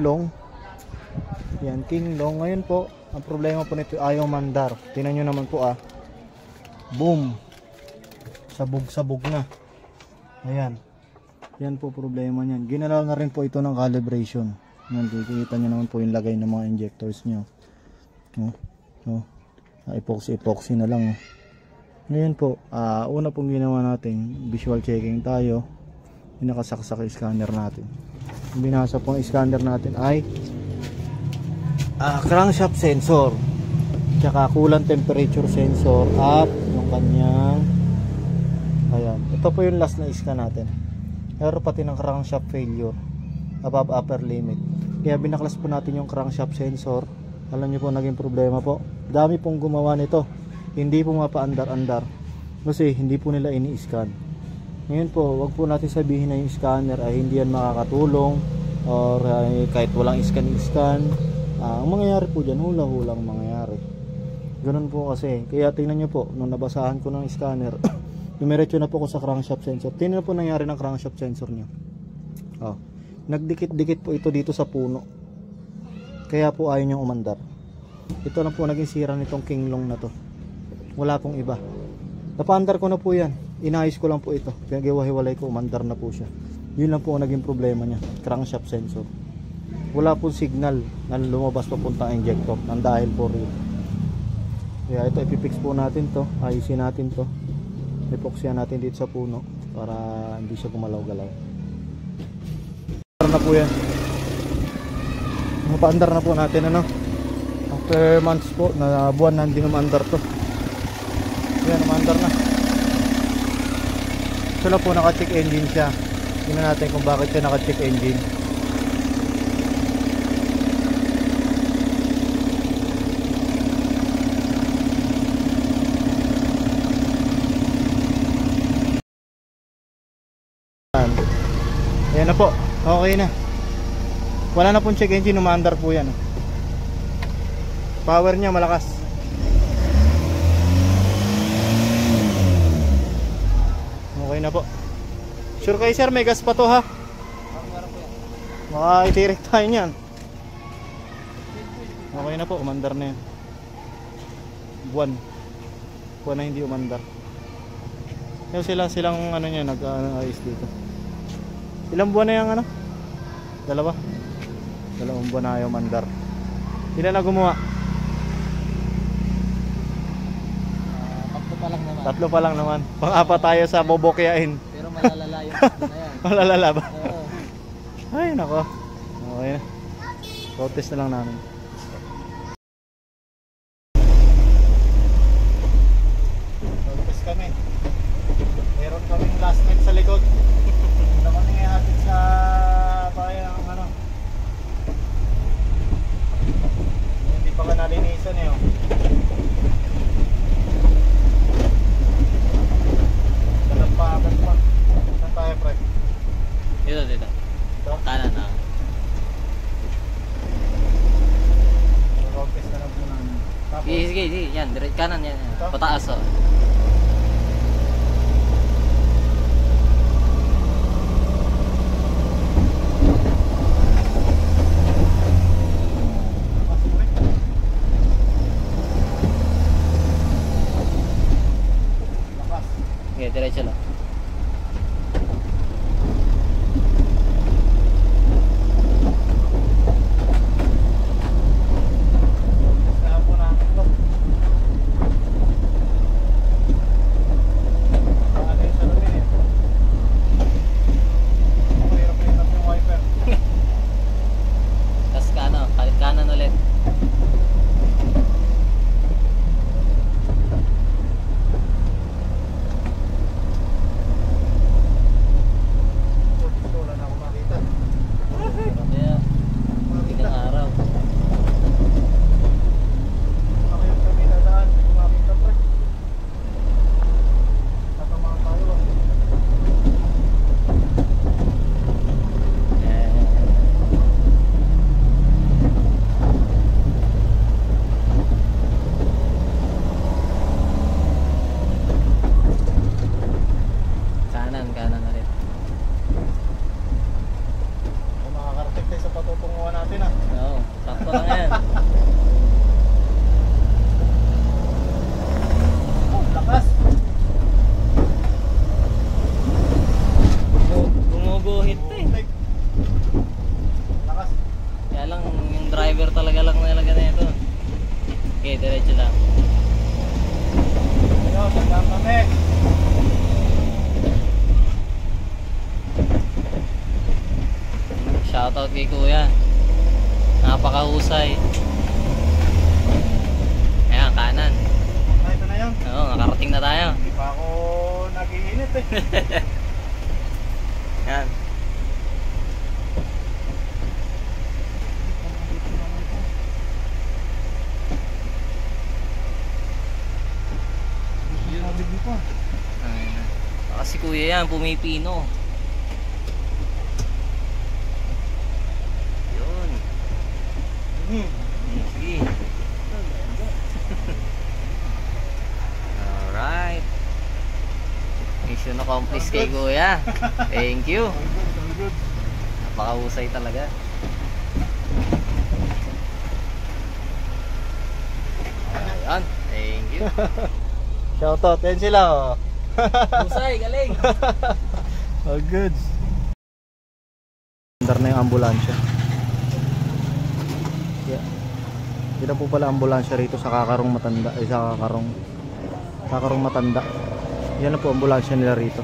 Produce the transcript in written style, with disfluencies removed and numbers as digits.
long. Yan, king long. Ngayon po, ang problema po nito ayaw mandar. Tingnan nyo naman po boom. Sabog na. Ayan. Yan po problema niyan. Ginalaw na rin po ito ng calibration. Yan, kikita nyo naman po yung lagay ng mga injectors nyo. Epoxy na lang. Ngayon po, una pong ginawa natin, visual checking tayo. Pinakasaksak yung scanner natin. Yung binasa pong scanner natin ay crankshaft sensor, tsaka coolant temperature sensor at yung kanyang, ayan, ito po yung last na scan natin. Pero pati ng crankshaft failure above upper limit, kaya binaklas po natin yung crankshaft sensor. Alam nyo po, naging problema po, dami pong gumawa nito, hindi po mapaandar-andar kasi hindi po nila ini-scan. Ngayon po, wag po natin sabihin na yung scanner ay hindi yan makakatulong or kahit walang scan. Ang mangyayari po dyan, hula-hulang mangyayari. Ganun po kasi. Kaya tingnan nyo po, nung nabasahan ko ng scanner, dumiretso na po ko sa crankshaft sensor. Tingnan po nangyari ng crankshaft sensor nyo. Nagdikit-dikit po ito dito sa puno. Kaya po ayaw nyo umandar. Ito na po naging sira nitong king long na to. Wala pong iba. Napaandar ko na po yan. Inayos ko lang po ito. Pinag-iwahiwalay ko, umandar na po siya. Yun lang po ang naging problema niya. Crankshaft sensor. Wala pong signal na lumabas papunta ang injector nang dahil po rin. Kaya ito ipipix po natin to, ayusin natin to, epoxyan natin dito sa puno para hindi siya gumalaw-galaw. Na po yan, mapaandar na po natin after months po na buwan na hindi umandar to. Yan, umandar na. Ito na po, naka-check engine siya. Tingnan natin kung bakit siya naka-check engine. Ayan na po, okay na. Wala na pong check engine, umaandar po yan. Power niya malakas. Okay na po. Sure kayo sir, may gas pa to ha? Maka-itirik tayo niyan. Okay na po, umandar na yan. Buwan na hindi umandar. Yung silang niya, nag-ayos dito. Ilang buwan na yung dalawang buwan na ayaw mandar. Ilan na gumawa? Tatlo pa lang naman. Pang-apat tayo sa bobokyain. Pero malalala yung na yan. Malalala ba? Oo. Ay nako. Okay na. Protest na lang namin. Protest kami. Meron kaming last night sa likod. Ito kami hatid sa bayan ng hindi pa ka nalinisan eh. Dapat pa. Saan tayo, pre? Dito. Kanan na. Protest na lang po namin. Sige. Yan, direct kanan yan. Pataas oh. Okay, diretso lang. sa patutunguhan natin ah. Oo, sakto lang yan. Oh, lakas. Gumuguhit to eh. Lakas. Kaya lang, yung driver talaga lang nalaga na ito. Okay, diretso lang. Ayun, sandaan kami. Shoutout kay Kuya. Napakahusay. Ayan, kanan. Ah, ito na yun. Oo, nakarating na tayo. Hindi pa ako nag-iinit eh. Ayan. Hindi pa. Ayan. Baka si Kuya yan, pumipino. Yun. Sige. Alright. Mission accomplished kay Kuya. Thank you. All good. Napakahusay talaga. Ayan. Thank you. Shoutout, yan sila oh. Husay, galing. All good. Andar na yung ambulansya. Yeah. Hindi na po pala ambulansya rito sa Kakarong Matanda. Ay sa Kakarong Matanda. Yan na po ambulansya nila rito.